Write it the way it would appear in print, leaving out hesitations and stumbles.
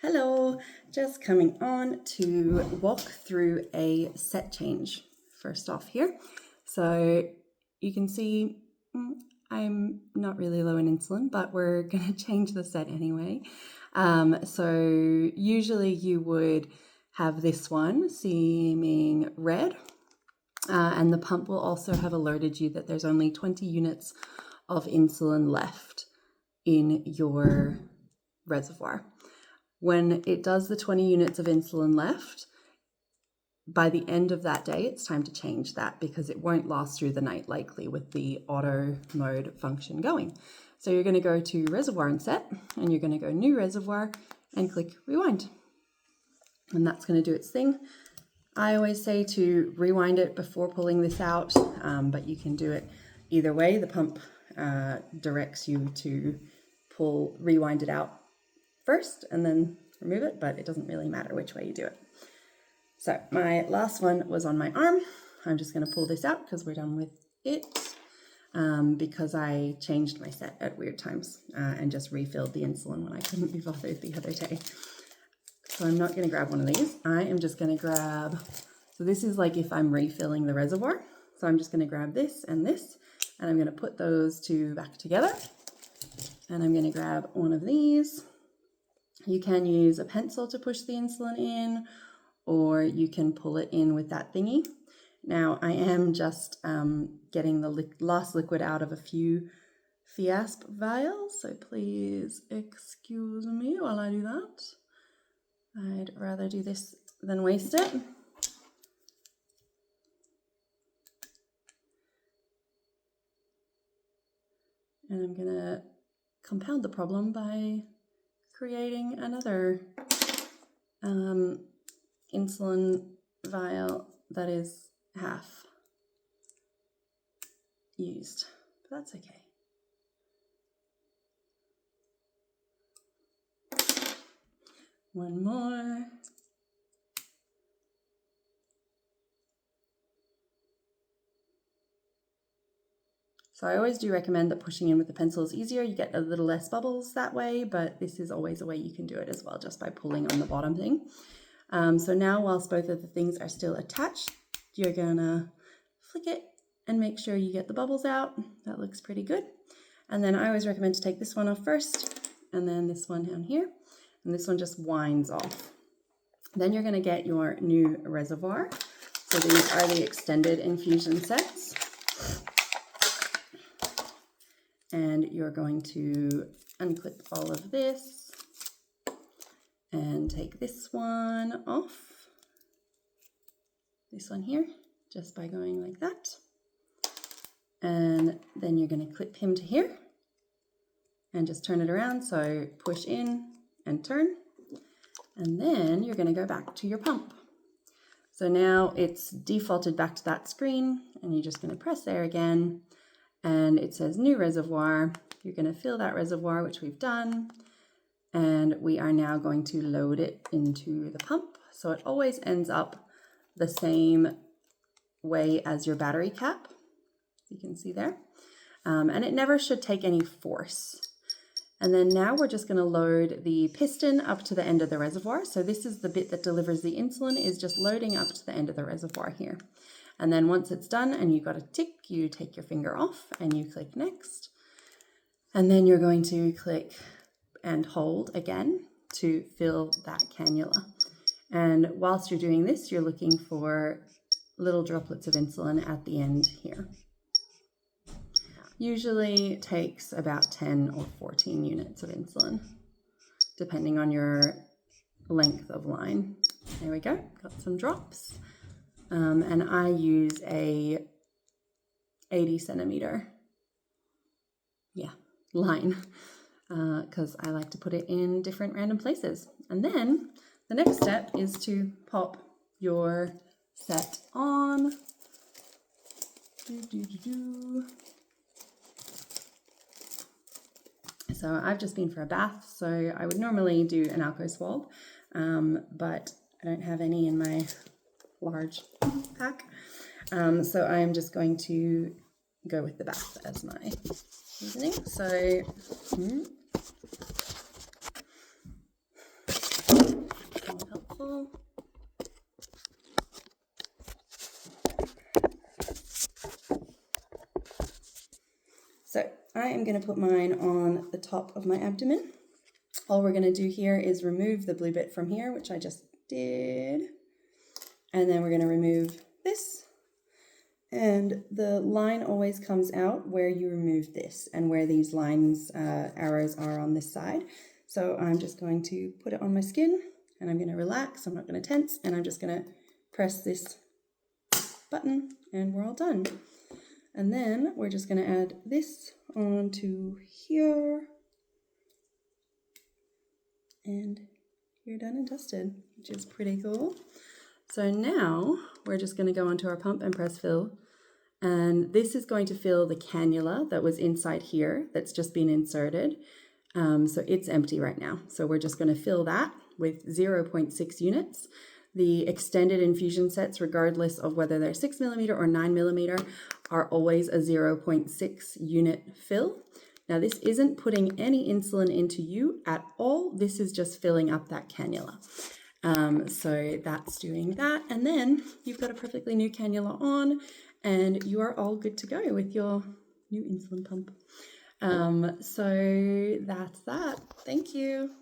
Hello, just coming on to walk through a set change first off here. So you can see I'm not really low in insulin, but we're going to change the set anyway. So usually you would have this one seeming red, and the pump will also have alerted you that there's only 20 units of insulin left in your reservoir. When it does the 20 units of insulin left, by the end of that day, it's time to change that because it won't last through the night likely with the auto mode function going. So you're going to go to reservoir and set, and you're going to go new reservoir and click rewind. And that's going to do its thing. I always say to rewind it before pulling this out, but you can do it either way. The pump directs you to rewind it out first and then remove it, but it doesn't really matter which way you do it. So my last one was on my arm. I'm just going to pull this out because we're done with it, because I changed my set at weird times and just refilled the insulin when I couldn't be bothered the other day. So I'm not going to grab one of these. I am just going to grab, so this is like if I'm refilling the reservoir. So I'm just going to grab this, and I'm going to put those two back together. And I'm going to grab one of these. You can use a pencil to push the insulin in, or you can pull it in with that thingy. Now I am just getting the last liquid out of a few Fiasp vials, so please excuse me while I do that. I'd rather do this than waste it. And I'm gonna compound the problem by creating another insulin vial that is half used, but that's okay. One more. So I always do recommend that pushing in with the pencil is easier. You get a little less bubbles that way, but this is always a way you can do it as well, just by pulling on the bottom thing. So now, whilst both of the things are still attached, you're gonna flick it and make sure you get the bubbles out. That looks pretty good. And then I always recommend to take this one off first, and then this one down here, and this one just winds off. Then you're gonna get your new reservoir. So these are the extended infusion sets. And you're going to unclip all of this and take this one off, this one here, just by going like that. And then you're going to clip him to here and just turn it around. So push in and turn. And then you're going to go back to your pump. So now it's defaulted back to that screen, and you're just going to press there again. And it says new reservoir. You're going to fill that reservoir, which we've done. And we are now going to load it into the pump. So it always ends up the same way as your battery cap. You can see there. And it never should take any force. And then now we're just going to load the piston up to the end of the reservoir. So this is the bit that delivers the insulin, is just loading up to the end of the reservoir here. And then once it's done and you've got a tick, you take your finger off and you click next. And then you're going to click and hold again to fill that cannula. And whilst you're doing this, you're looking for little droplets of insulin at the end here. Usually takes about 10 or 14 units of insulin, depending on your length of line. There we go, got some drops. And I use a 80 centimeter, line, because I like to put it in different random places. And then the next step is to pop your set on. So I've just been for a bath, so I would normally do an alco swab, but I don't have any in my large pack. So I'm just going to go with the bath as my reasoning. So I am going to put mine on the top of my abdomen. All we're going to do here is remove the blue bit from here, which I just did. And then we're going to remove this. And the line always comes out where you remove this and where these lines, arrows are on this side. So I'm just going to put it on my skin and I'm going to relax. I'm not going to tense, and I'm just going to press this button and we're all done. And then we're just going to add this onto here. And you're done and dusted, which is pretty cool. So now we're just going to go onto our pump and press fill. And this is going to fill the cannula that was inside here that's just been inserted. So it's empty right now. So we're just going to fill that with 0.6 units. The extended infusion sets, regardless of whether they're 6mm or 9mm, are always a 0.6 unit fill. Now this isn't putting any insulin into you at all. This is just filling up that cannula. So that's doing that. And then you've got a perfectly new cannula on and you are all good to go with your new insulin pump. So that's that. Thank you.